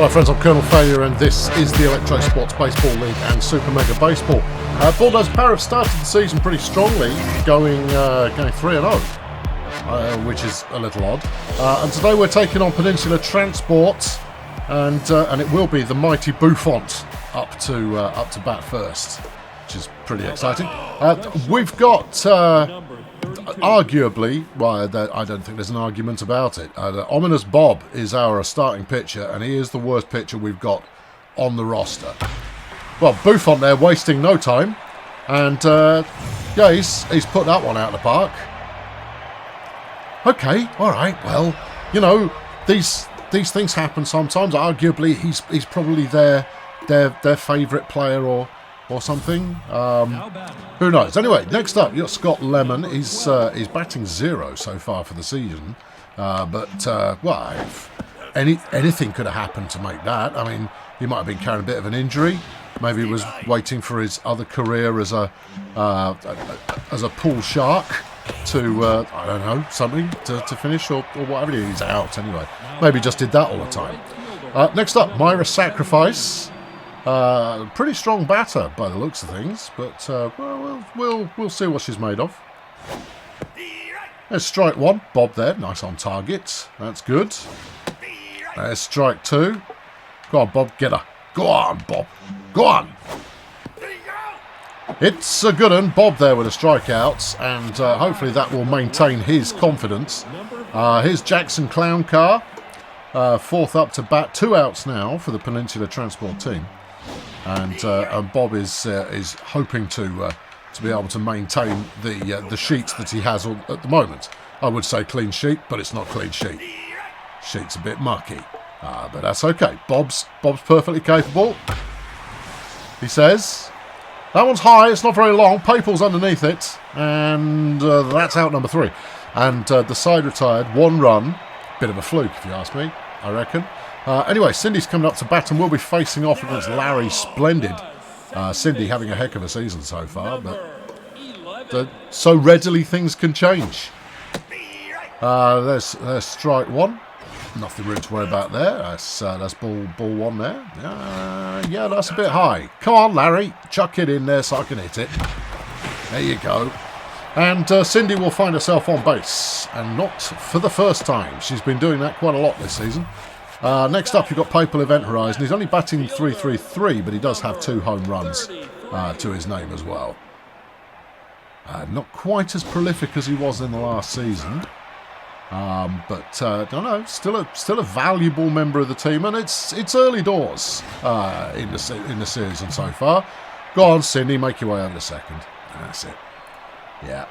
Hello friends, I'm Colonel Failure and this is the Electrosports Baseball League and Super Mega Baseball. Bulldozer Power have started the season pretty strongly, going 3-0, which is a little odd. And today we're taking on Peninsula Transport, and it will be the mighty Buffont up to bat first, which is pretty exciting. We've got arguably, well, I don't think there's an argument about it. Ominous Bob is our starting pitcher, and he is the worst pitcher we've got on the roster. Well, Buffont there wasting no time, and yeah, he's put that one out of the park. Okay, all right. Well, you know, these things happen sometimes. Arguably, he's probably their favourite player or something. Who knows? Anyway, next up, you've got Scott Lemon. He's batting 0 so far for the season. Well, anything could have happened to make that. I mean, he might have been carrying a bit of an injury. Maybe he was waiting for his other career as a pool shark to I don't know, something to finish or whatever. He's out anyway. Maybe he just did that all the time. Next up, Myra Sacrifice. Pretty strong batter by the looks of things, but we'll see what she's made of. There's strike one, Bob there, nice on target. That's good. There's strike two. Go on, Bob, get her. Go on, Bob. Go on. It's a good one, Bob there with a strikeout, and hopefully that will maintain his confidence. Here's Jackson Clown Car, fourth up to bat, 2 outs now for the Peninsula Transport team. And Bob is hoping to be able to maintain the sheets that he has at the moment. I would say clean sheet, but it's not clean sheet. Sheet's a bit mucky, but that's okay. Bob's perfectly capable. He says that one's high. It's not very long. Papal's underneath it, and that's out number 3. And the side retired, 1 run. Bit of a fluke, if you ask me. I reckon. Anyway, Cindy's coming up to bat and we'll be facing off against Larry Splendid. Cindy having a heck of a season so far, but so readily things can change. There's strike one. Nothing really to worry about there. That's ball 1 there. Yeah, that's a bit high. Come on, Larry, chuck it in there so I can hit it. There you go. And Cindy will find herself on base, and not for the first time. She's been doing that quite a lot this season. Next up, you've got Papal Event Horizon. He's only batting .333, but he does have 2 home runs to his name as well. Not quite as prolific as he was in the last season, but no, still a valuable member of the team, and it's early doors in the season so far. Go on, Cindy, make your way over to second. That's it. Yeah,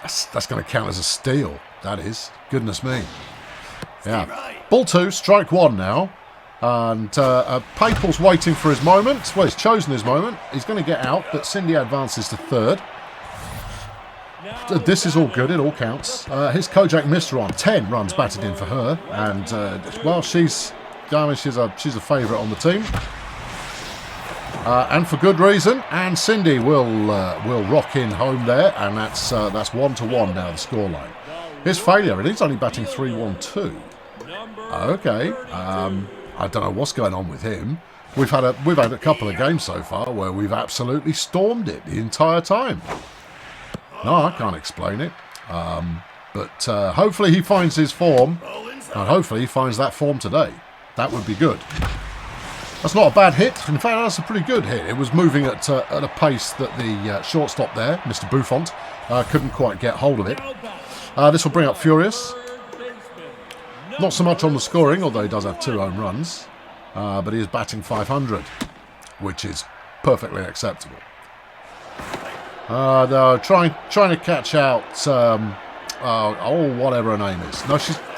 that's going to count as a steal. That is. Goodness me. Yeah. Ball 2, strike 1 now. And Papal's waiting for his moment. Well, he's chosen his moment. He's going to get out, but Cindy advances to third. This is all good. It all counts. Here's Kojak Mister on. 10 runs batted in for her. And, well, she's a favourite on the team. And for good reason. And Cindy will rock in home there. And that's 1-1 now, the scoreline. Here's Failure, and he's only batting .312. Okay, I don't know what's going on with him. We've had a couple of games so far where we've absolutely stormed it the entire time. No, I can't explain it. But hopefully he finds his form, and hopefully he finds that form today. That would be good. That's not a bad hit. In fact, that's a pretty good hit. It was moving at a pace that the shortstop there, Mr. Buffont, couldn't quite get hold of it. This will bring up Furious. Not so much on the scoring, although he does have 2 home runs. But he is batting .500, which is perfectly acceptable. No, trying to catch out whatever her name is.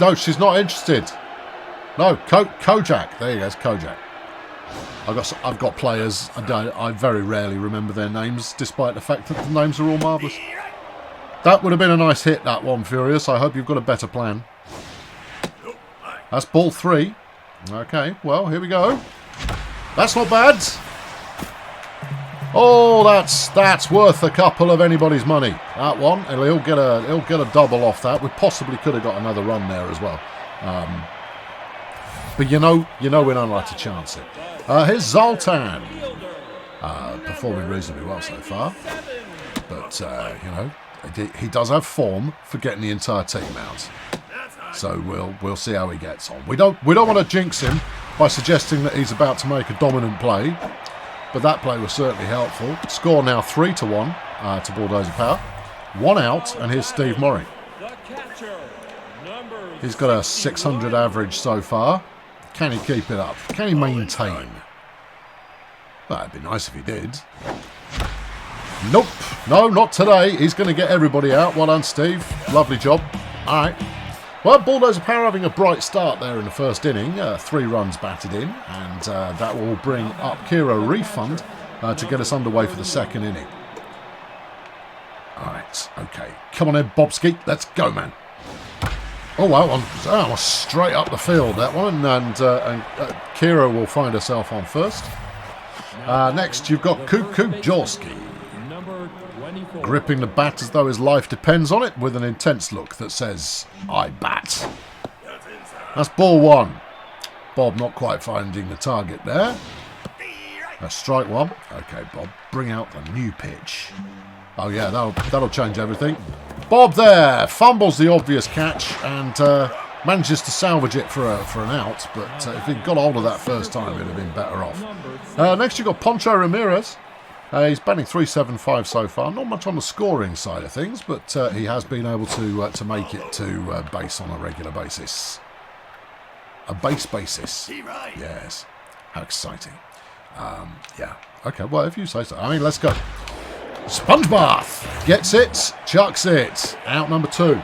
No, she's not interested. No, Kojak. There you go, it's Kojak. I've got players. I very rarely remember their names, despite the fact that the names are all marvellous. That would have been a nice hit, that one, Furious. I hope you've got a better plan. That's ball 3. Okay, well, here we go. That's not bad. Oh, that's worth a couple of anybody's money. That one, and he'll get a double off that. We possibly could have got another run there as well. But you know we don't like to chance it. Here's Zoltan. Performing reasonably well so far. But, he does have form for getting the entire team out. So we'll see how he gets on. We don't want to jinx him by suggesting that he's about to make a dominant play. But that play was certainly helpful. Score now 3-1 to Bulldozer Power. 1 out, and here's Steve Murray. He's got a 600 average so far. Can he keep it up? Can he maintain? Well, it'd be nice if he did. Nope. No, not today. He's going to get everybody out. Well done, Steve. Lovely job. All right. Well, Bulldozer Power having a bright start there in the first inning. 3 runs batted in, and that will bring up Kiro Refund to get us underway for the second inning. All right. Okay. Come on in, Bobski. Let's go, man. Oh, wow. Straight up the field, that one. And Kira will find herself on first. Next, you've got Jaworski. Gripping the bat as though his life depends on it with an intense look that says, I bat. That's ball 1. Bob not quite finding the target there. That's strike 1. Okay, Bob, bring out the new pitch. Oh, yeah, that'll change everything. Bob there fumbles the obvious catch and manages to salvage it for an out. But if he'd got hold of that first time, he'd have been better off. Next, you've got Poncho Ramirez. He's batting .375 so far. Not much on the scoring side of things, but he has been able to make it to base on a regular basis. A base basis. Yes. How exciting. Yeah. Okay, well, if you say so. I mean, let's go. Sponge Bath gets it, chucks it. Out number 2.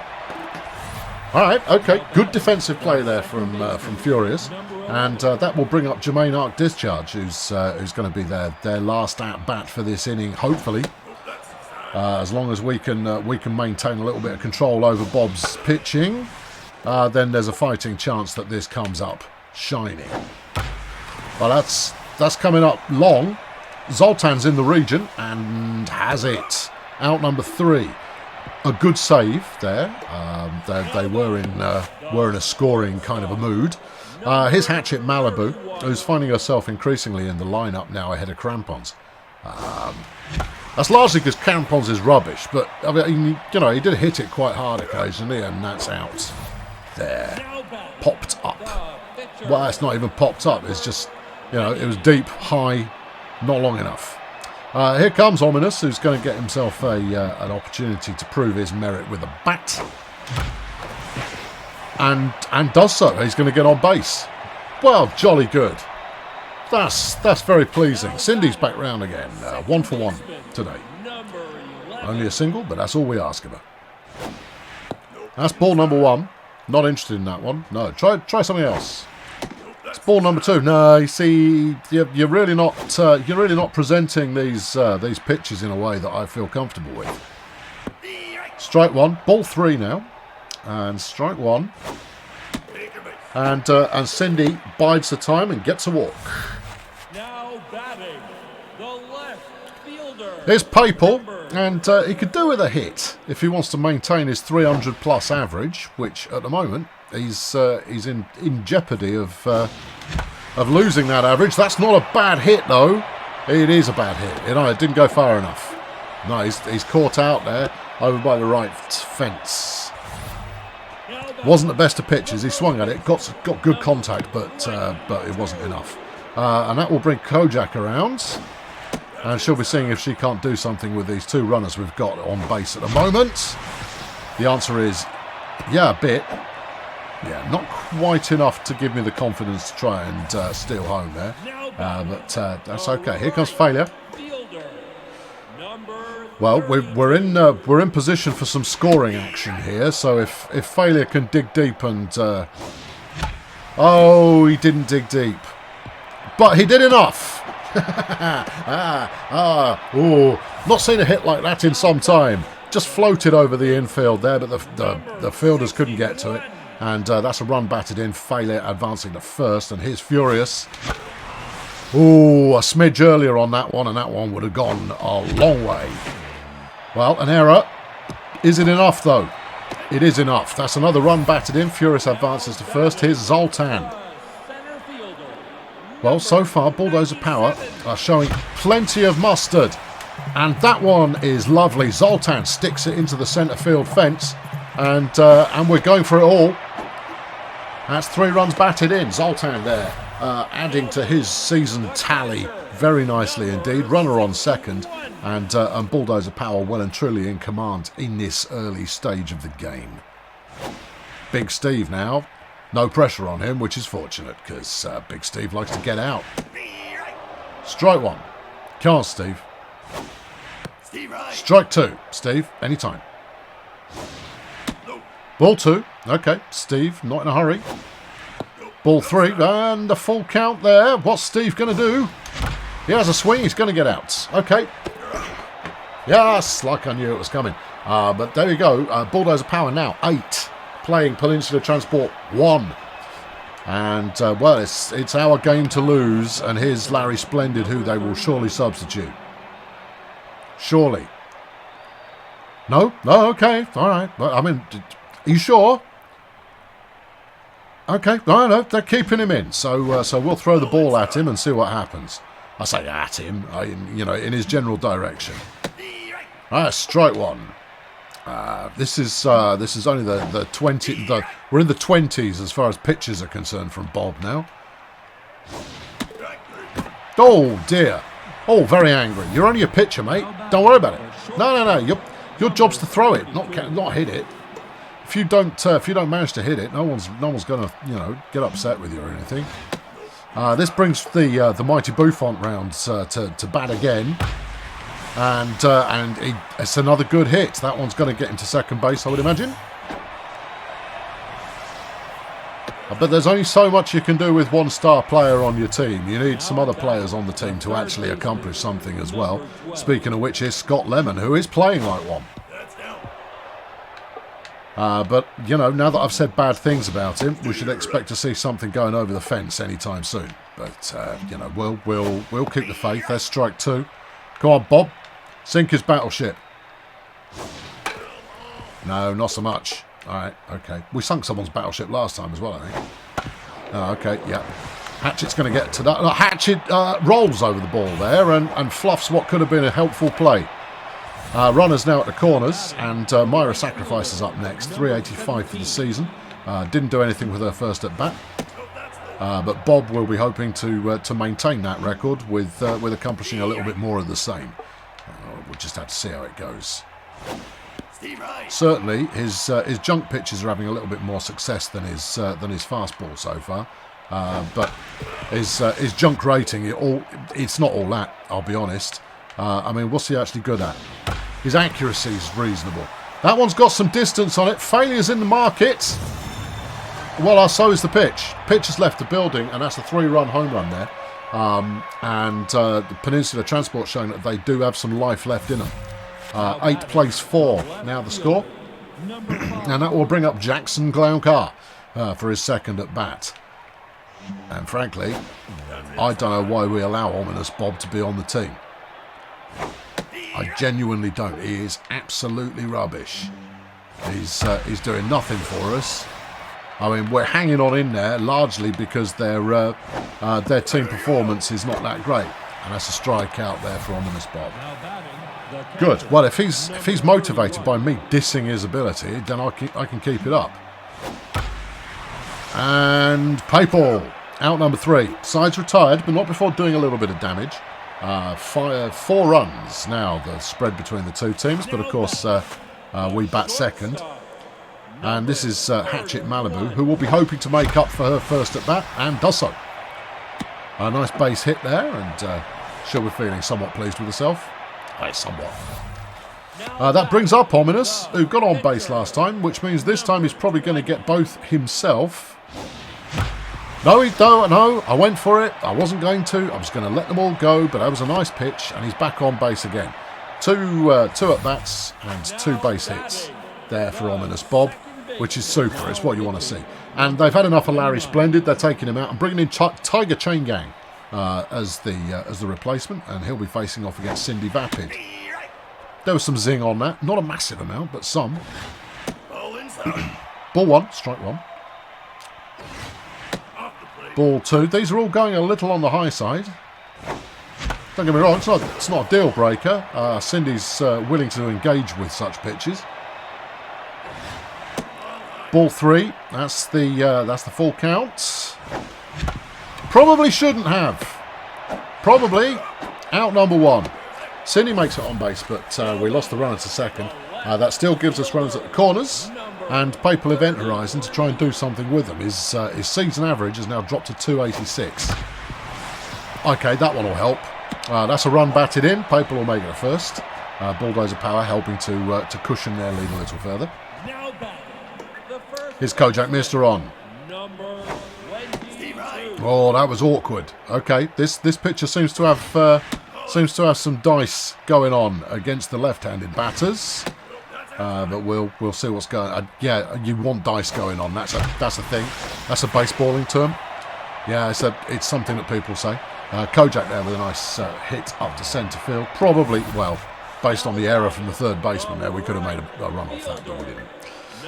All right, okay. Good defensive play there from Furious. And that will bring up Jermaine Arc Discharge, who's going to be their last at-bat for this inning, hopefully. As long as we can maintain a little bit of control over Bob's pitching, then there's a fighting chance that this comes up shining. Well, that's coming up long. Zoltan's in the region and has it. Out number 3. A good save there. They were in a scoring kind of a mood. Here's Hatchet Malibu, who's finding herself increasingly in the lineup now ahead of Crampons. That's largely because Crampons is rubbish, but I mean, he did hit it quite hard occasionally, and that's out. There, popped up. Well, it's not even popped up. It's just, it was deep, high, not long enough. Here comes Ominous, who's going to get himself an opportunity to prove his merit with a bat. And does so. He's going to get on base. Well, jolly good. That's very pleasing. Cindy's back round again. 1 for 1 today. Only a single, but that's all we ask of her. That's ball number 1. Not interested in that one. No, try something else. It's ball number 2. No, you see, you're really not presenting these pitches in a way that I feel comfortable with. Strike 1. Ball 3 now. And strike 1. And Cindy bides the time and gets a walk. Now batting, the left fielder. Here's Papal, and he could do with a hit if he wants to maintain his 300+ average, which at the moment he's in jeopardy of losing that average. That's not a bad hit though. It is a bad hit. It didn't go far enough. No, he's caught out there over by the right fence. Wasn't the best of pitches. He swung at it, got good contact, but it wasn't enough. And that will bring Kojak around, and she'll be seeing if she can't do something with these 2 runners we've got on base at the moment. The answer is, yeah, a bit. Yeah, not quite enough to give me the confidence to try and steal home there. But that's okay. Here comes failure. Well, we're in position for some scoring action here. So if failure can dig deep and oh, he didn't dig deep, but he did enough. Not seen a hit like that in some time. Just floated over the infield there, but the fielders couldn't get to it, and that's a run batted in. Failure advancing to first, and here's Furious. Ooh, a smidge earlier on that one, and that one would have gone a long way. Well, an error. Is it enough, though? It is enough. That's another run batted in. Furious advances to first. Here's Zoltan. Well, so far, Bulldozer Power are showing plenty of mustard. And that one is lovely. Zoltan sticks it into the centre field fence. And we're going for it all. That's 3 runs batted in. Zoltan there, adding to his season tally very nicely indeed. Runner on second. And Bulldozer Power well and truly in command in this early stage of the game. Big Steve now. No pressure on him, which is fortunate, because Big Steve likes to get out. Strike 1. Come on, Steve. Strike 2. Steve, anytime. Ball 2. Okay, Steve, not in a hurry. Ball 3, and the full count there. What's Steve going to do? He has a swing, he's going to get out. Okay. Yes, like I knew it was coming. But there you go. Bulldozer Power now 8. Playing Peninsula Transport 1. And, well, it's our game to lose. And here's Larry Splendid, who they will surely substitute. Surely. No? No, okay. All right. But, I mean, are you sure? Okay. No, they're keeping him in. So we'll throw the ball at him and see what happens. I say at him, in his general direction. All right, strike 1. This is only the 20. We're in the 20s as far as pitches are concerned from Bob now. Oh dear! Oh, very angry. You're only a pitcher, mate. Don't worry about it. No. Your job's to throw it, not hit it. If you don't manage to hit it, no one's gonna get upset with you or anything. This brings the mighty Buffon round to bat again. And it's another good hit. That one's going to get him to second base, I would imagine. But there's only so much you can do with one star player on your team. You need some other players on the team to actually accomplish something as well. Speaking of which is Scott Lemon, who is playing like one. But, now that I've said bad things about him, we should expect to see something going over the fence anytime soon. But, we'll keep the faith. There's strike 2. Come on, Bob. Sink his battleship. No, not so much. All right, okay. We sunk someone's battleship last time as well, I think. Oh, okay, yeah. Hatchet's going to get to that. Hatchet rolls over the ball there and fluffs what could have been a helpful play. Runners now at the corners, and Myra Sacrifice is up next. 385 for the season. Didn't do anything with her first at bat. But Bob will be hoping to maintain that record with accomplishing a little bit more of the same. We'll just have to see how it goes. Certainly, his junk pitches are having a little bit more success than his fastball so far. But his junk rating, it's not all that. I'll be honest. I mean, what's he actually good at? His accuracy is reasonable. That one's got some distance on it. Failures in the market. Well, so is the pitch. Pitch has left the building, and that's a 3-run home run there. The Peninsula Transport showing that they do have some life left in them. 8th place 4 now the score. And that will bring up Jackson Glaucar for his second at bat. And frankly, I don't know why we allow Ominous Bob to be on the team. I genuinely don't. He is absolutely rubbish. He's doing nothing for us. I mean, we're hanging on in there largely because their team performance is not that great, and that's a strikeout there for Ominous Bob. Good. Well, if he's motivated by me dissing his ability, then I can keep it up. And Papal out number 3. Sides retired, but not before doing a little bit of damage. 4 runs now the spread between the two teams, but of course we bat second. And this is Hatchet Malibu, who will be hoping to make up for her first at bat, and does so. A nice base hit there, and she'll be feeling somewhat pleased with herself. Somewhat. That brings up Ominous, who got on base last time, which means this time he's probably going to get both himself. No, I went for it. I wasn't going to. I was going to let them all go, but that was a nice pitch, and he's back on base again. 2 at-bats and 2 base hits there for Ominous Bob, which is super. It's what you want to see. And they've had enough of Larry Splendid. They're taking him out and bringing in Tiger Chain Gang as the replacement, and he'll be facing off against Cindy Vapid. There was some zing on that. Not a massive amount, but some. Ball 1, strike 1. Ball 2. These are all going a little on the high side. Don't get me wrong, it's not a deal breaker. Cindy's willing to engage with such pitches. Ball 3. That's the full count. Probably shouldn't have. Probably out number 1. Cindy makes it on base, but we lost the runner to second. That still gives us runners at the corners, and Papal Event Horizon to try and do something with them. His season average has now dropped to 286. Okay, that one will help. That's a run batted in. Papal will make it a first. Bulldozer Power helping to cushion their lead a little further. Here's Kojak, Mister on. Oh, that was awkward. Okay, this pitcher seems to have some dice going on against the left-handed batters. But we'll see what's going on. Yeah, you want dice going on. That's a thing. That's a baseballing term. Yeah, it's something that people say. Kojak there with a nice hit up to centre field. Probably, well, based on the error from the third baseman there, we could have made a run off that, but we didn't.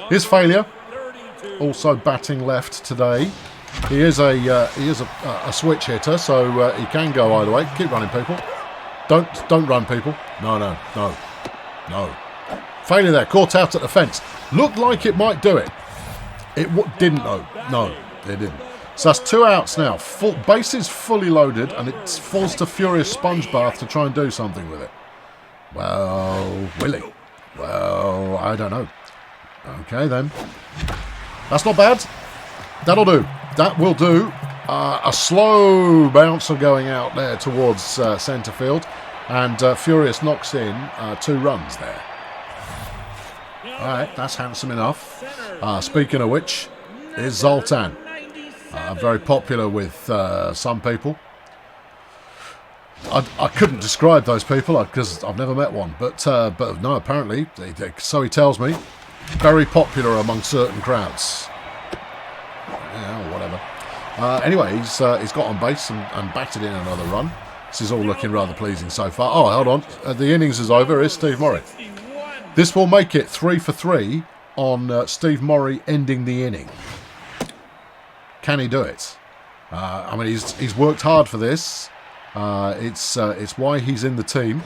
His failure. Also batting left today. He is a switch hitter, so he can go either way. Keep running, people. Don't run, people. No. Failure there. Caught out at the fence. Looked like it might do it. It didn't, though. No, it didn't. So that's 2 outs now. Bases fully loaded, and it falls to Furious Sponge Bath to try and do something with it. Well, Willie. Well, I don't know. Okay, then. That's not bad. That'll do. That will do. A slow bouncer going out there towards centre field, and Furious knocks in 2 runs there. All right, that's handsome enough. Speaking of which, is Zoltan. Very popular with some people. I couldn't describe those people because I've never met one, but no, apparently, so he tells me, very popular among certain crowds. Yeah, whatever. Anyway, he's got on base and batted in another run. This is all looking rather pleasing so far. Oh, hold on. The innings is over. Here's Steve Murray. This will make it 3 for 3 on Steve Murray ending the inning. Can he do it? I mean, he's worked hard for this. It's why he's in the team.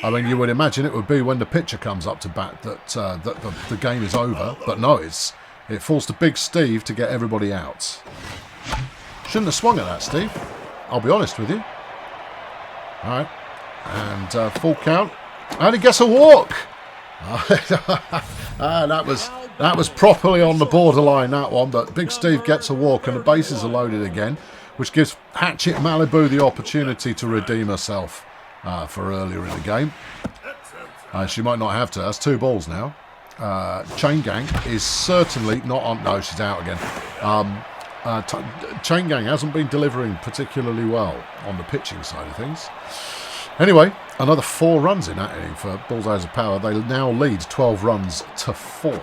I mean, you would imagine it would be when the pitcher comes up to bat that the game is over. But no, it falls to Big Steve to get everybody out. Shouldn't have swung at that, Steve. I'll be honest with you. All right. And full count. And he gets a walk. That was properly on the borderline, that one. But Big Steve gets a walk and the bases are loaded again, which gives Hatchet Malibu the opportunity to redeem herself for earlier in the game. She might not have to. That's 2 balls now. Chain Gang is certainly not on. No, she's out again. Chain Gang hasn't been delivering particularly well on the pitching side of things. Anyway, another 4 runs in that inning for Bulldozer Power. They now lead 12 runs to 4.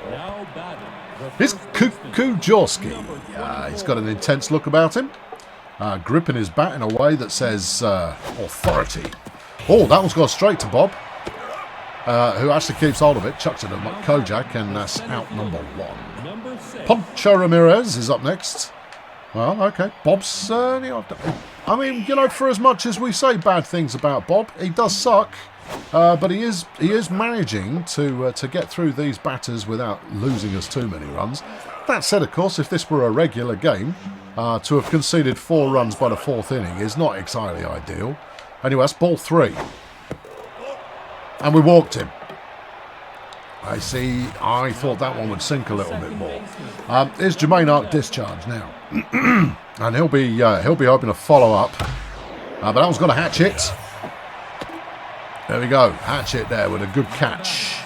Here's Kujawski. He's got an intense look about him. Gripping his bat in a way that says authority. Oh, that one's gone straight to Bob, who actually keeps hold of it. Chucks it at Kojak, and that's out number 1. Poncho Ramirez is up next. Well, okay. Bob's I mean, you know, for as much as we say bad things about Bob, he does suck. But he is managing to get through these batters without losing us too many runs. That said, of course, if this were a regular game, to have conceded 4 runs by the 4th inning is not entirely ideal. Anyway, that's ball 3. And we walked him. I see. I thought that one would sink a little bit more. Here's Jermaine Arc discharge now. And he'll be hoping to follow up. But that one's got a hatchet. There we go. Hatchet there with a good catch.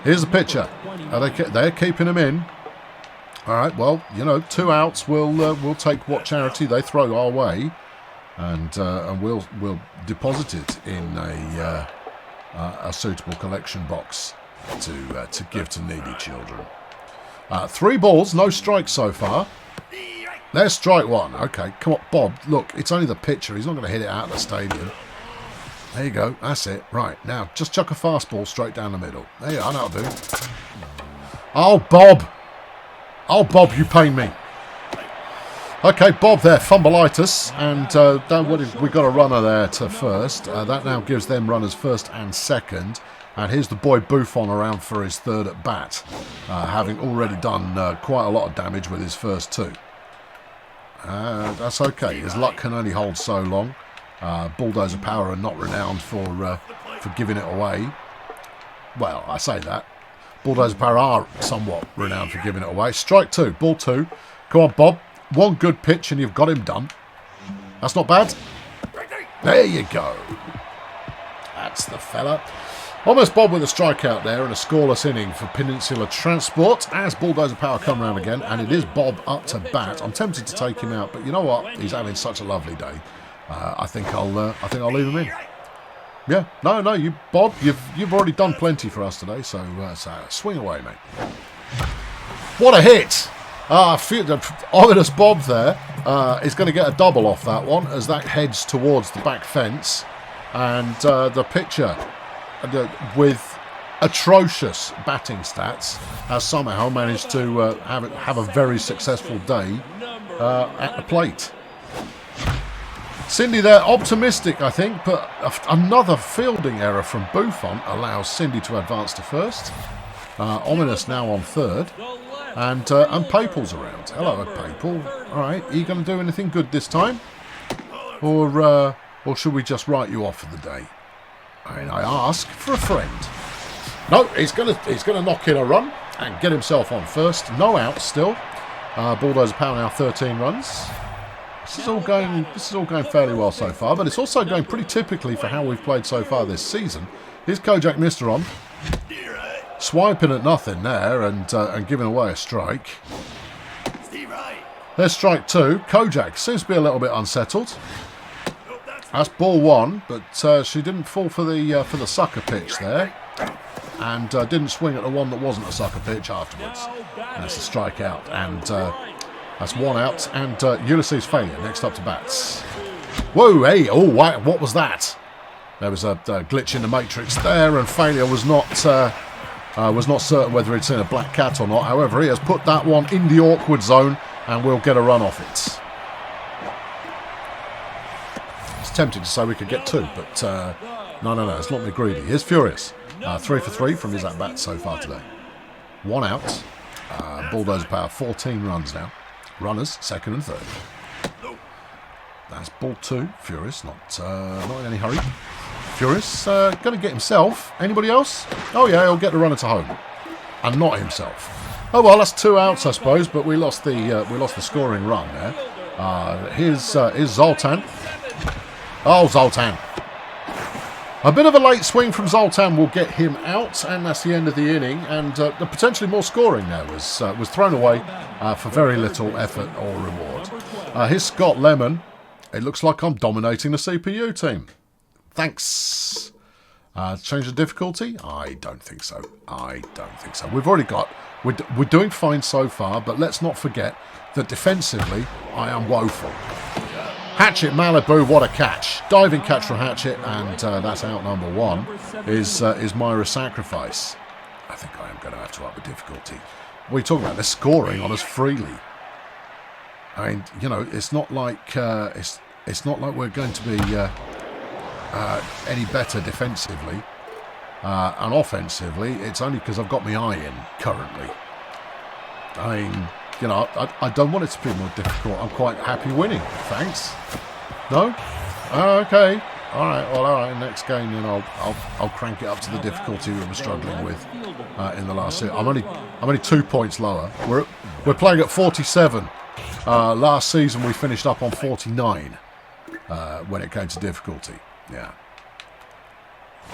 Here's the pitcher. They're keeping him in. All right. Well, you know, 2 outs. We'll take what charity they throw our way, and we'll deposit it in a suitable collection box to give to needy children. 3 balls, no strikes so far. There's strike 1. Okay, come on, Bob. Look, it's only the pitcher. He's not going to hit it out of the stadium. There you go. That's it. Right, now, just chuck a fastball straight down the middle. There you are. That'll do. Oh, Bob. Oh, Bob, you pain me. Okay, Bob there, fumbleitis, and we got a runner there to first. That now gives them runners first and second. And here's the boy Buffon around for his third at bat, having already done quite a lot of damage with his first two. That's okay. His luck can only hold so long. Bulldozer Power are not renowned for giving it away. Well, I say that. Bulldozer Power are somewhat renowned for giving it away. Strike two, ball two. Come on, Bob. One good pitch and you've got him done. That's not bad. There you go. That's the fella. Almost Bob with a strikeout there and a scoreless inning for Peninsula Transport as Bulldozer Power come round again, and it is Bob up to bat. I'm tempted to take him out, but you know what? He's having such a lovely day. I think I'll leave him in. Yeah, no, you Bob, you've already done plenty for us today, so swing away, mate. What a hit! Ominous Bob there is going to get a double off that one as that heads towards the back fence, and the pitcher, with atrocious batting stats, has somehow managed to have a very successful day at the plate. Cindy there, optimistic I think, but another fielding error from Buffon allows Cindy to advance to first. Ominous now on third, and Papal's around. Hello, Papal. All right, are you going to do anything good this time, or should we just write you off for the day? I mean, I ask for a friend. No, he's gonna knock in a run and get himself on first. No outs still. Bulldozer Power now 13 runs. This is all going fairly well so far, but it's also going pretty typically for how we've played so far this season. Here's Kojak Mister on, swiping at nothing there and giving away a strike. There's strike two. Kojak seems to be a little bit unsettled. That's ball one, but she didn't fall for the sucker pitch there, and didn't swing at the one that wasn't a sucker pitch afterwards. That's a strikeout, and that's one out, and Ulysses Failure next up to bats. Whoa, hey, oh, what was that? There was a glitch in the matrix there, and Failure was not certain whether he'd seen a black cat or not. However, he has put that one in the awkward zone, and we'll get a run off it. Tempted to say we could get two, but no, it's not me greedy. Here's Furious, 3 for 3 from his at bat so far today. One out. Bulldozer Power 14 runs now. Runners second and third. That's ball two. Furious not in any hurry. Furious going to get himself. Anybody else? Oh yeah, he'll get the runner to home, and not himself. Oh well, that's 2 outs I suppose, but we lost the scoring run there. Here's Zoltan. Oh, Zoltan. A bit of a late swing from Zoltan will get him out, and that's the end of the inning. And the potentially more scoring there was thrown away for very little effort or reward. Here's Scott Lemon. It looks like I'm dominating the CPU team. Thanks. Change the difficulty? I don't think so. We've already got... We're doing fine so far, but let's not forget that defensively, I am woeful. Hatchet Malibu, what a catch. Diving catch from Hatchet, and that's out number one, is Myra's sacrifice. I think I am going to have to up the difficulty. What are you talking about? They're scoring on us freely. I mean, you know, it's not like it's not like we're going to be any better defensively. And offensively, it's only because I've got my eye in currently. I mean... You know, I don't want it to be more difficult. I'm quite happy winning. Thanks. No? Okay. All right. Next game, then I'll crank it up to the difficulty we were struggling with in the last season. I'm only 2 points lower. We're playing at 47. Last season we finished up on 49 when it came to difficulty. Yeah.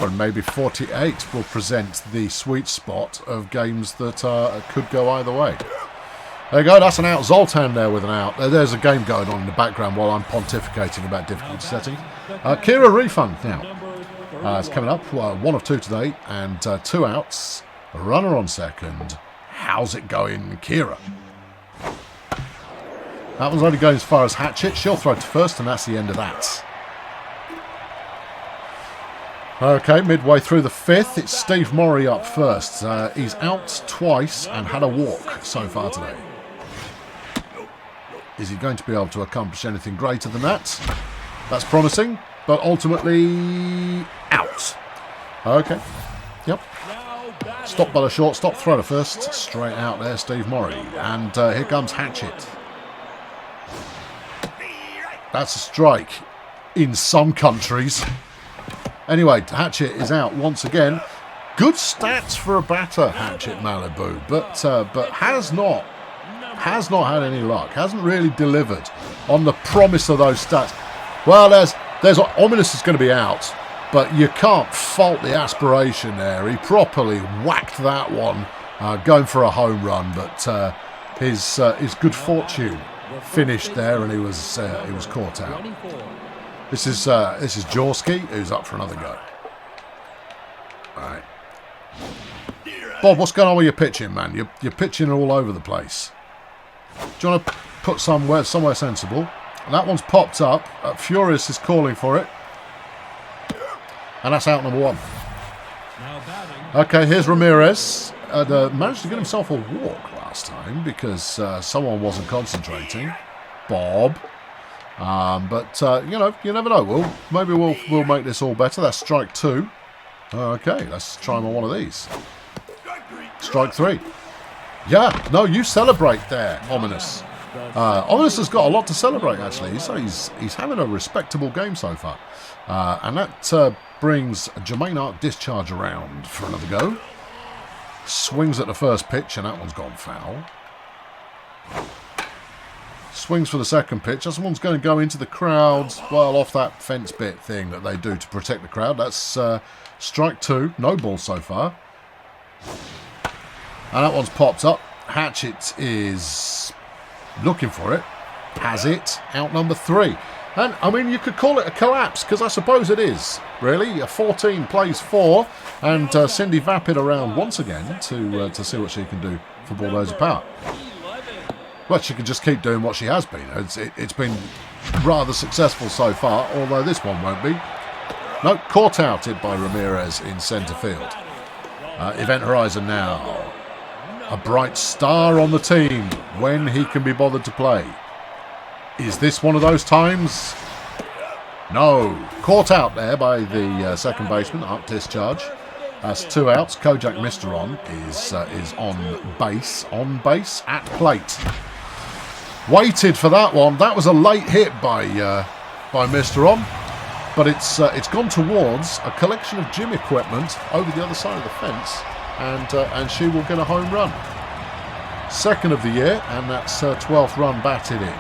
Or maybe 48 will present the sweet spot of games that could go either way. There you go, that's an out. Zoltan there with an out. There's a game going on in the background while I'm pontificating about difficulty setting. Kira refund now. It's coming up, 1 of 2 today, and 2 outs. A runner on second. How's it going, Kira? That one's only going as far as Hatchet. She'll throw to first, and that's the end of that. Okay, midway through the 5th, it's Steve Morey up first. He's out twice and had a walk so far today. Is he going to be able to accomplish anything greater than that? That's promising, but ultimately out. Okay. Yep. Stop by the shortstop, throw to first. Straight out there, Steve Morrie. And here comes Hatchet. That's a strike in some countries. Anyway, Hatchet is out once again. Good stats for a batter, Hatchet Malibu, but has not had any luck. Hasn't really delivered on the promise of those stats. Well, there's Ominous is going to be out, but you can't fault the aspiration there. He properly whacked that one, going for a home run, but his good fortune finished there, and he was caught out. This is Jaworski, who's up for another go. All right. Bob, what's going on with your pitching, man? You're pitching all over the place. Do you want to put somewhere sensible? And that one's popped up. Furious is calling for it. And that's out number one. Okay, here's Ramirez. Managed to get himself a walk last time because someone wasn't concentrating. Bob. But you never know. Maybe we'll make this all better. That's strike two. Okay, let's try him on one of these. Strike three. Yeah, no, you celebrate there, Ominous. Ominous has got a lot to celebrate, actually. He's having a respectable game so far. And that brings Jermaine Arc Discharge around for another go. Swings at the first pitch, and that one's gone foul. Swings for the second pitch. This one's going to go into the crowd, well, off that fence bit thing that they do to protect the crowd. That's strike two. No ball so far. And that one's popped up. Hatchet is looking for it. Has it. Out number three. And, I mean, you could call it a collapse, because I suppose it is, really. A 14 plays 4, and Cindy Vapid around once again to see what she can do for Bulldozer Power. Well, she can just keep doing what she has been. It's been rather successful so far, although this one won't be. No, caught out by Ramirez in centre field. Event Horizon now. A bright star on the team when he can be bothered to play. Is this one of those times? No. Caught out there by the second baseman, Arc Discharge. That's 2 outs. Kojak Mr. On is on base at plate. Waited for that one. That was a late hit by Mr. On, but it's gone towards a collection of gym equipment over the other side of the fence, and she will get a home run. Second of the year, and that's her 12th run batted in.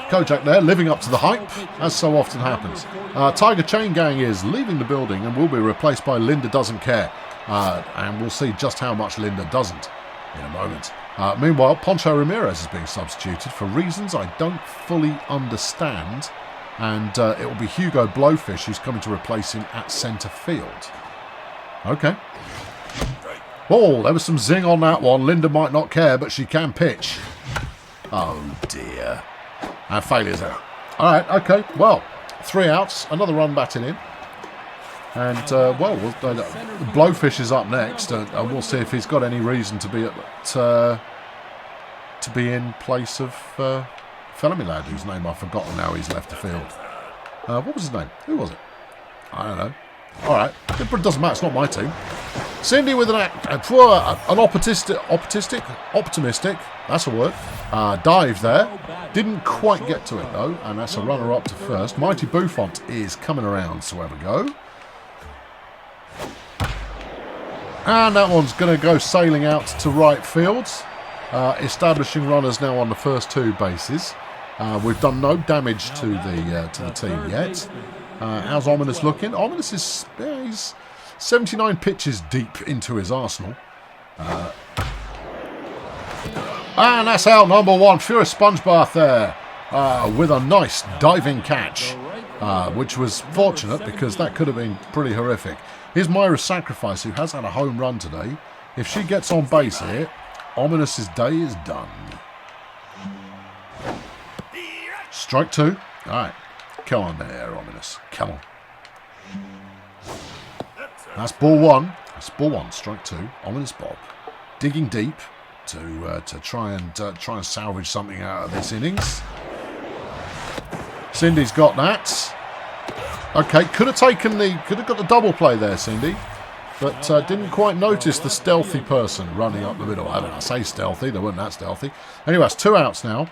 Kojak there, living up to the hype, as so often happens. Tiger Chain Gang is leaving the building and will be replaced by Linda Doesn't Care. And we'll see just how much Linda doesn't in a moment. Meanwhile, Poncho Ramirez is being substituted for reasons I don't fully understand. And it will be Hugo Blowfish who's coming to replace him at centre field. Okay. Oh, there was some zing on that one. Linda might not care, but she can pitch. Oh, dear. And failures out. All right, okay. Well, 3 outs. Another run batting in. And, Blowfish is up next. And we'll see if he's got any reason to be in place of Felamy lad, whose name I've forgotten now. He's left the field. What was his name? Who was it? I don't know. All right. It doesn't matter. It's not my team. Cindy with an optimistic, that's a word, dive there. Didn't quite get to it, though, and that's a runner up to first. Mighty Buffont is coming around, so have a go. And that one's going to go sailing out to right field, establishing runners now on the first 2 bases. We've done no damage to the team yet. How's Ominous looking? Ominous is he's 79 pitches deep into his arsenal. And that's out number 1. Furious Sponge Bath there with a nice diving catch, which was fortunate because that could have been pretty horrific. Here's Myra Sacrifice, who has had a home run today. If she gets on base here, Ominous's day is done. Strike 2. All right. Come on there, Ominous. Come on. That's ball 1. That's ball 1. Strike 2. Ominous Bob. Digging deep. to try and salvage something out of this innings. Cindy's got that. Okay, could have got the double play there, Cindy, but didn't quite notice the stealthy person running up the middle. I don't know, I say stealthy, they weren't that stealthy. Anyway, it's 2 outs now.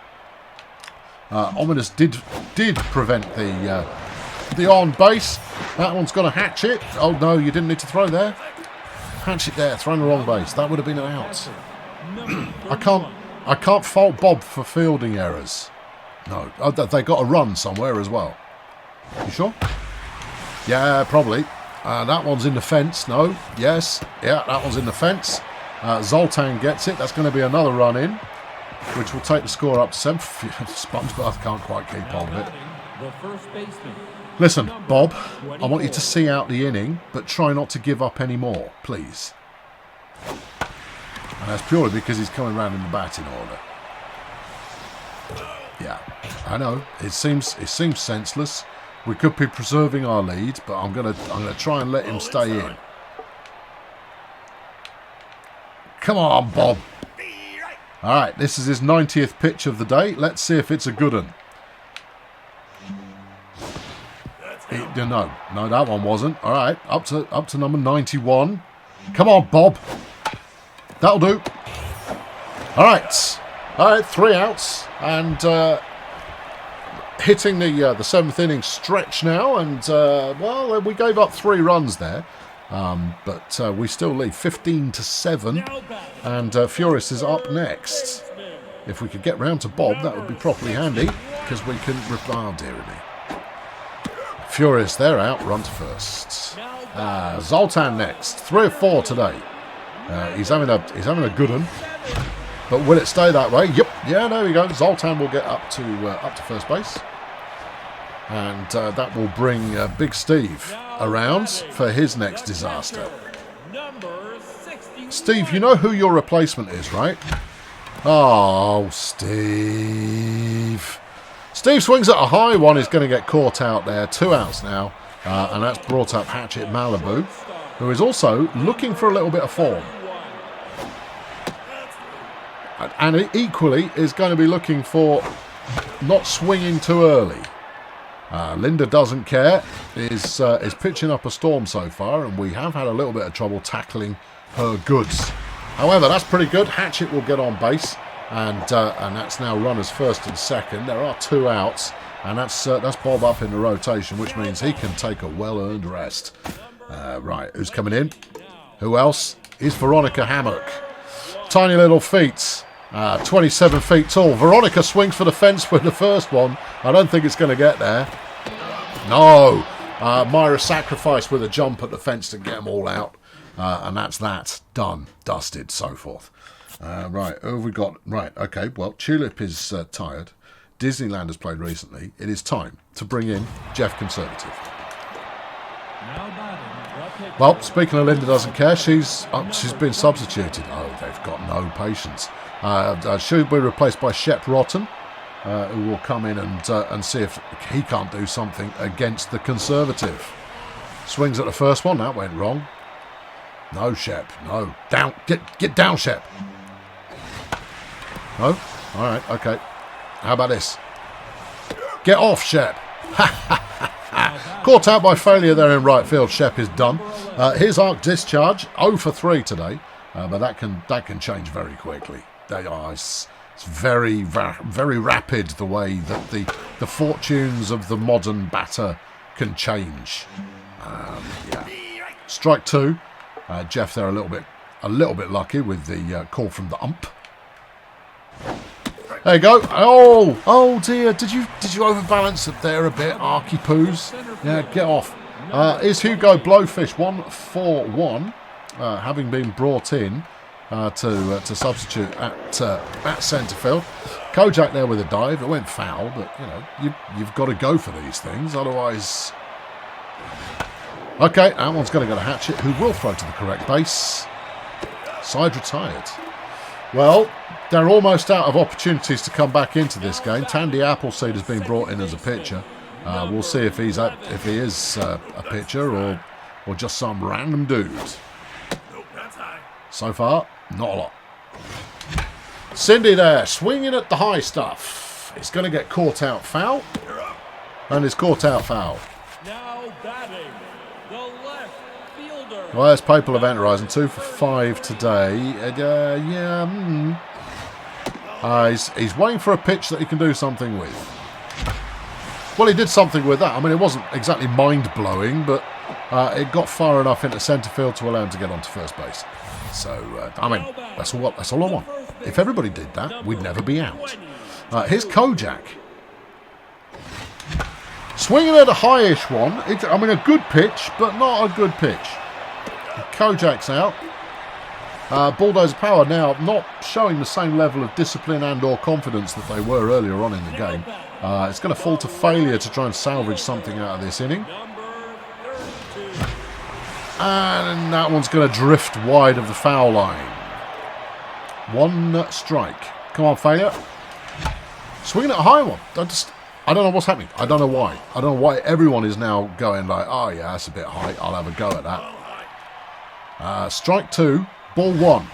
Ominous did prevent the on base. That one's got a hatchet. Oh no, you didn't need to throw there. Hatchet there, thrown the wrong base. That would have been an out. I can't fault Bob for fielding errors. No, they got a run somewhere as well. You sure? Yeah, probably. That one's in the fence. No. Yes. Yeah, that one's in the fence. Zoltan gets it. That's going to be another run in, which will take the score up to 7. SpongeBob can't quite keep on with it. Listen, Bob, I want you to see out the inning, but try not to give up any more, please. And that's purely because he's coming round in the batting order. Yeah, I know. It seems senseless. We could be preserving our lead, but I'm gonna try and let him stay in. Come on, Bob. All right, this is his 90th pitch of the day. Let's see if it's a good one. No, that one wasn't. All right, up to number 91. Come on, Bob. That'll do. All right, 3 outs and hitting the 7th inning stretch now. And well, we gave up 3 runs there, but we still lead 15-7. And Furious is up next. If we could get round to Bob, that would be properly handy because we can. Oh dearie me. Furious, they're out, run to first. Zoltan next, 3 of 4 today. He's having a good one, but will it stay that way? Yep, yeah, there we go. Zoltan will get up to first base, and that will bring Big Steve around for his next disaster. Steve, you know who your replacement is, right? Oh, Steve. Steve swings at a high one, is going to get caught out there. 2 outs now, and that's brought up Hatchet Malibu, who is also looking for a little bit of form. And equally is going to be looking for not swinging too early. Linda doesn't care, is pitching up a storm so far, and we have had a little bit of trouble tackling her goods. However, that's pretty good. Hatchet will get on base. And that's now runners first and second. There are 2 outs, and that's Bob up in the rotation, which means he can take a well-earned rest. Right, who's coming in? Who else? Is Veronica Hammock. Tiny little feet, 27 feet tall. Veronica swings for the fence with the first one. I don't think it's going to get there. No, Myra sacrificed with a jump at the fence to get them all out, and that's that. Done, dusted, so forth. Right, who have we got? Right, okay, well, Tulip is tired. Disneyland has played recently. It is time to bring in Jeff Conservative. Well, speaking of Linda doesn't care, she's been substituted. Oh, they've got no patience. She'll be replaced by Shep Rotten, who will come in and see if he can't do something against the Conservative. Swings at the first one, that went wrong. No, Shep, no. Down, get down, Shep. No? Alright, okay. How about this? Get off, Shep. Caught out by failure there in right field. Shep is done. His arc discharge, 0 for 3 today. But that can change very quickly. It's very, very rapid the way that the fortunes of the modern batter can change. Yeah. Strike 2. Jeff there a little bit lucky with the call from the ump. There you go. Oh dear. Did you overbalance it there a bit, Arky Poos? Yeah, get off. Is Hugo Blowfish 1-4-1, having been brought in to substitute at centre field. Kojak there with a dive. It went foul, but you know you've got to go for these things, otherwise. Okay, that one's going to go to Hatchet, who will throw to the correct base. Side retired. Well, they're almost out of opportunities to come back into this game. Tandy Appleseed has been brought in as a pitcher. We'll see if he is a pitcher or just some random dude. So far, not a lot. Cindy there, swinging at the high stuff. It's going to get caught out foul. And it's caught out foul. Now batting, the left fielder. Well, there's Papal Event Horizon, 2 for 5 today. He's waiting for a pitch that he can do something with. Well, he did something with that. I mean, it wasn't exactly mind-blowing, but it got far enough into centre field to allow him to get onto first base. So, I mean, that's all I want. If everybody did that, we'd never be out. Here's Kojak. Swinging at a high-ish one. I mean, a good pitch, but not a good pitch. Kojak's out. Bulldozer Power now not showing the same level of discipline and or confidence that they were earlier on in the game. It's going to fall to failure to try and salvage something out of this inning. And that one's going to drift wide of the foul line. 1 strike. Come on, failure. Swinging at a high one. I don't know what's happening. I don't know why. I don't know why everyone is now going like, oh yeah, that's a bit high. I'll have a go at that. Strike 2, ball 1.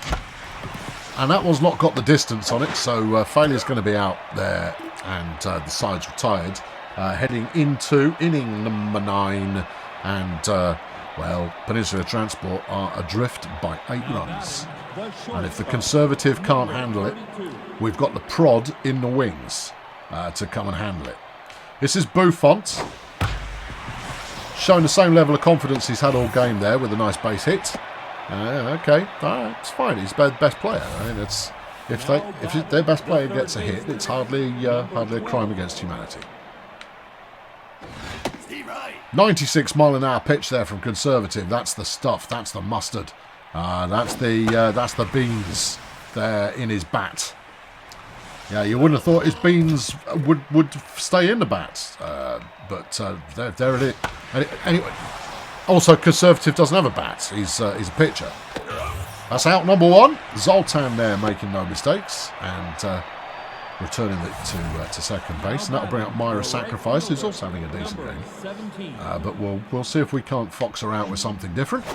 And that one's not got the distance on it, so failure's going to be out there. And the side's retired. Heading into inning number 9. And, well, Peninsula Transport are adrift by 8 runs. And if the Conservative can't handle it, we've got the prod in the wings to come and handle it. This is Buffont, showing the same level of confidence he's had all game there with a nice base hit. Okay, it's fine. He's their best player. I mean, if their best player gets a hit, it's hardly a crime against humanity. 96-mile-an-hour pitch there from Conservative. That's the stuff. That's the mustard. That's the beans there in his bat. Yeah, you wouldn't have thought his beans would stay in the bat, but there it is. Anyway, also Conservative doesn't have a bat. He's a pitcher. That's out number 1. Zoltan there making no mistakes and returning it to second base, and that'll bring up Myra Sacrifice, who's also having a decent game. But we'll see if we can't fox her out with something different.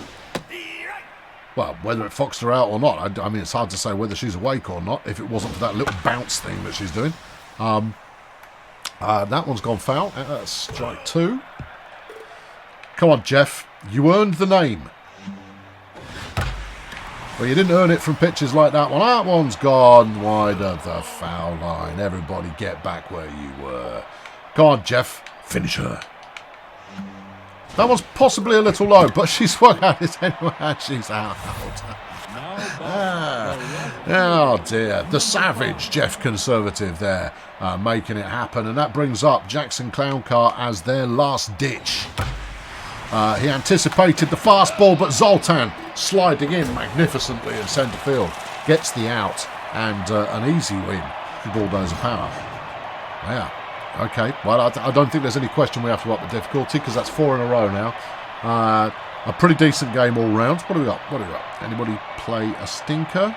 Well, whether it foxed her out or not, I mean, it's hard to say whether she's awake or not, if it wasn't for that little bounce thing that she's doing. That one's gone foul. That's strike 2. Come on, Jeff. You earned the name. Well, you didn't earn it from pitches like that one. That one's gone wide of the foul line. Everybody get back where you were. Come on, Jeff. Finish her. That one's possibly a little low, but she swung at it anyway and she's out. Oh dear. The savage Jeff Conservative there making it happen. And that brings up Jackson Clowncar as their last ditch. He anticipated the fastball, but Zoltan sliding in magnificently in centre field. Gets the out and an easy win for Bulldozer Power. Yeah. Okay, well, I don't think there's any question we have to up the difficulty because that's 4 in a row now. A pretty decent game all round. What do we got? Anybody play a stinker?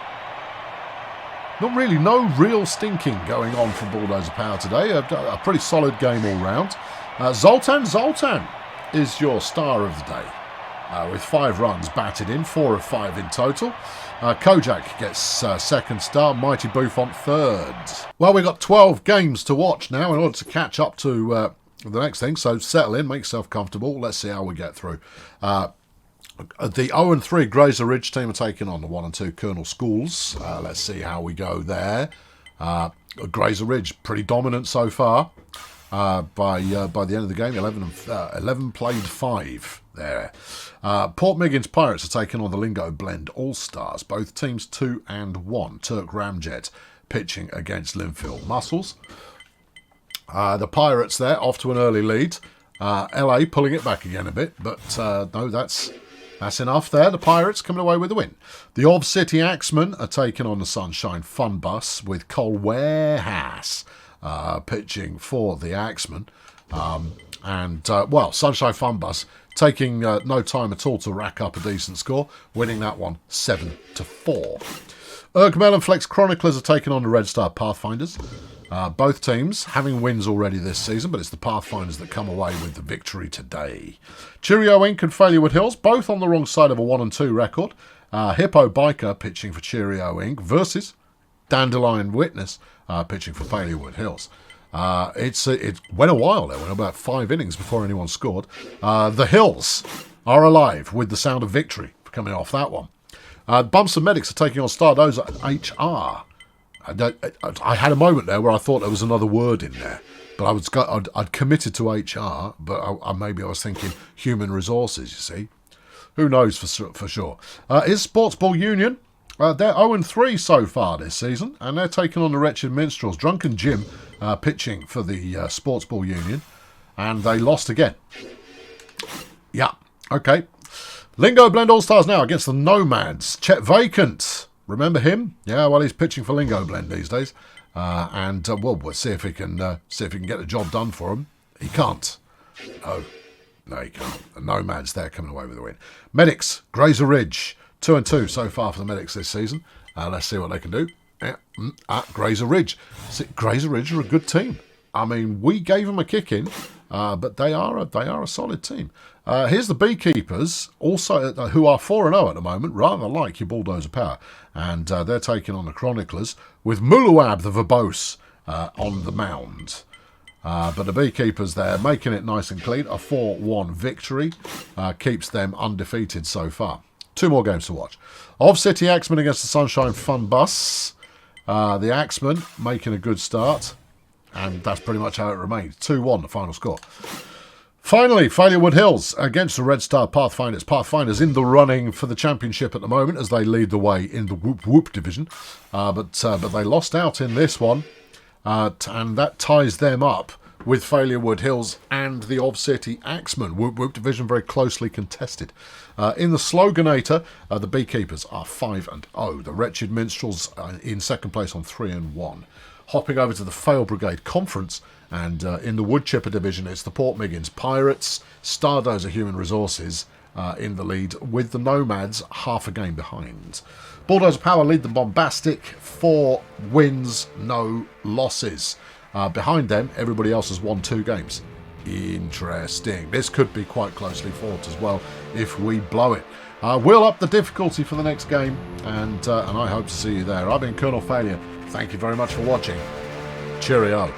Not really. No real stinking going on from Bulldozer Power today. A pretty solid game all round. Zoltan is your star of the day with 5 runs batted in, 4 of 5 in total. Kojak gets second star, Mighty Buffont third. Well, we've got 12 games to watch now in order to catch up to the next thing, so settle in, make yourself comfortable. Let's see how we get through. The 0-3 Grazer Ridge team are taking on the 1-2 Colonel Schools. Let's see how we go there. Grazer Ridge, pretty dominant so far. By the end of the game, 11 played 5 there. Port Miggins Pirates are taking on the Lingo Blend All-Stars. Both teams 2-1. Turk Ramjet pitching against Linfield Muscles. The Pirates there off to an early lead. LA pulling it back again a bit, but no, that's enough there. The Pirates coming away with the win. The Ov City Axemen are taking on the Sunshine Fun Bus with Cole Warehouse pitching for the Axemen. Sunshine Fun Bus taking no time at all to rack up a decent score, winning that one 7-4. Ergmel and Flex Chroniclers are taking on the Red Star Pathfinders. Both teams having wins already this season, but it's the Pathfinders that come away with the victory today. Cheerio Inc. and Failurewood Hills, both on the wrong side of a 1-2 record. Hippo Biker pitching for Cheerio Inc. versus Dandelion Witness pitching for Fairywood Hills. It went a while. There went about 5 innings before anyone scored. The Hills are alive with the sound of victory coming off that one. Bumps and Medics are taking on Stardozer HR. I had a moment there where I thought there was another word in there, but I'd committed to HR, but maybe I was thinking human resources, you see. Who knows for sure. Is Sports Ball Union? They're 0-3 so far this season, and they're taking on the Wretched Minstrels. Drunken Jim pitching for the Sports Ball Union, and they lost again. Yeah, okay. Lingo Blend All-Stars now against the Nomads. Chet Vacant. Remember him? Yeah, well, he's pitching for Lingo Blend these days. We'll see if he can get the job done for him. He can't. No, he can't. The Nomads, they're coming away with the win. Medics, Grazer Ridge. 2-2 so far for the Medics this season. Let's see what they can do. Grazer Ridge. Grazer Ridge are a good team. I mean, we gave them a kick in, but they are a solid team. Here's the Beekeepers, also who are 4-0 at the moment, rather like your Bulldozer Power, and they're taking on the Chroniclers with Muluab the Verbose on the mound. But the Beekeepers there making it nice and clean. A 4-1 victory keeps them undefeated so far. 2 more games to watch. Of City Axemen against the Sunshine Fun Bus. The Axemen making a good start. And that's pretty much how it remains. 2-1 the final score. Finally, Fairywood Hills against the Red Star Pathfinders. Pathfinders in the running for the championship at the moment as they lead the way in the Whoop Whoop division. But they lost out in this one. And that ties them up with Fairywood Hills and the Of City Axemen. Whoop Whoop division very closely contested. In the Sloganator, the Beekeepers are 5-0. The Wretched Minstrels in second place on 3-1. Hopping over to the Fail Brigade Conference, and in the Woodchipper division, it's the Port Miggins Pirates, Stardozer Human Resources in the lead, with the Nomads half a game behind. Bulldozer Power lead the Bombastic, 4 wins, no losses. Behind them, everybody else has won 2 games. Interesting. This could be quite closely fought as well if we blow it. We'll up the difficulty for the next game, and I hope to see you there. I've been Colonel Failure. Thank you very much for watching. Cheerio.